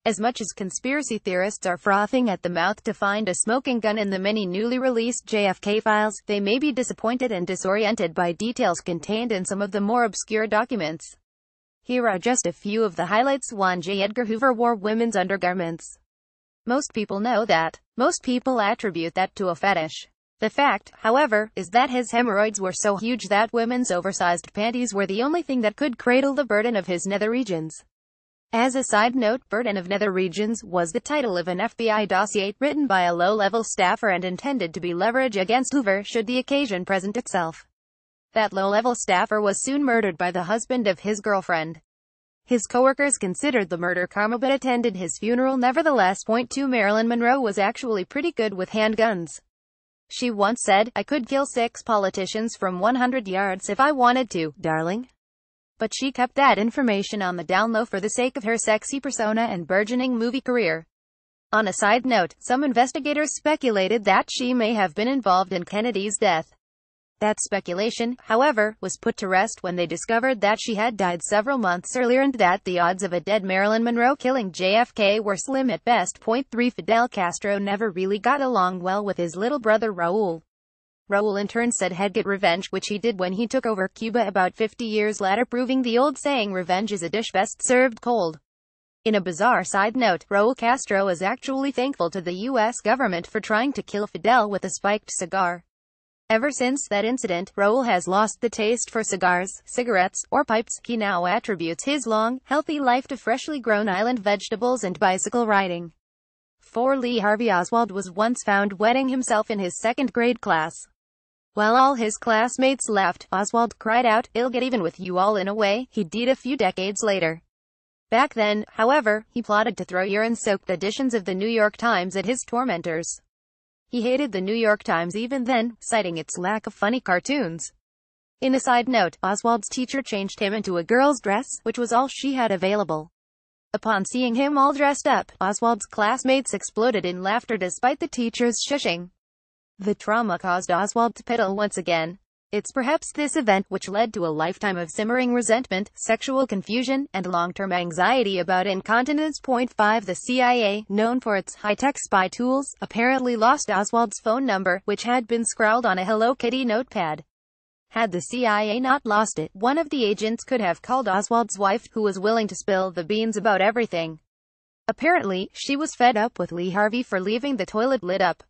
As much as conspiracy theorists are frothing at the mouth to find a smoking gun in the many newly released JFK files, they may be disappointed and disoriented by details contained in some of the more obscure documents. Here are just a few of the highlights. 1. J. Edgar Hoover wore women's undergarments. Most people know that. Most people attribute that to a fetish. The fact, however, is that his hemorrhoids were so huge that women's oversized panties were the only thing that could cradle the burden of his nether regions. As a side note, Burden of Nether Regions was the title of an FBI dossier written by a low-level staffer and intended to be leverage against Hoover should the occasion present itself. That low-level staffer was soon murdered by the husband of his girlfriend. His coworkers considered the murder karma but attended his funeral nevertheless. 2. Marilyn Monroe was actually pretty good with handguns. She once said, "I could kill 6 politicians from 100 yards if I wanted to, darling." But she kept that information on the down low for the sake of her sexy persona and burgeoning movie career. On a side note, some investigators speculated that she may have been involved in Kennedy's death. That speculation, however, was put to rest when they discovered that she had died several months earlier and that the odds of a dead Marilyn Monroe killing JFK were slim at best. 3. Fidel Castro never really got along well with his little brother Raul. Raul in turn said he'd get revenge, which he did when he took over Cuba about 50 years later, proving the old saying revenge is a dish best served cold. In a bizarre side note, Raul Castro is actually thankful to the U.S. government for trying to kill Fidel with a spiked cigar. Ever since that incident, Raul has lost the taste for cigars, cigarettes, or pipes. He now attributes his long, healthy life to freshly grown island vegetables and bicycle riding. 4. Lee Harvey Oswald was once found wetting himself in his second-grade class. While all his classmates laughed, Oswald cried out, "I'll get even with you all," in a way he did a few decades later. Back then, however, he plotted to throw urine-soaked editions of the New York Times at his tormentors. He hated the New York Times even then, citing its lack of funny cartoons. In a side note, Oswald's teacher changed him into a girl's dress, which was all she had available. Upon seeing him all dressed up, Oswald's classmates exploded in laughter despite the teacher's shushing. The trauma caused Oswald to peddle once again. It's perhaps this event which led to a lifetime of simmering resentment, sexual confusion, and long-term anxiety about incontinence. 5. The CIA, known for its high-tech spy tools, apparently lost Oswald's phone number, which had been scrawled on a Hello Kitty notepad. Had the CIA not lost it, one of the agents could have called Oswald's wife, who was willing to spill the beans about everything. Apparently, she was fed up with Lee Harvey for leaving the toilet lid up.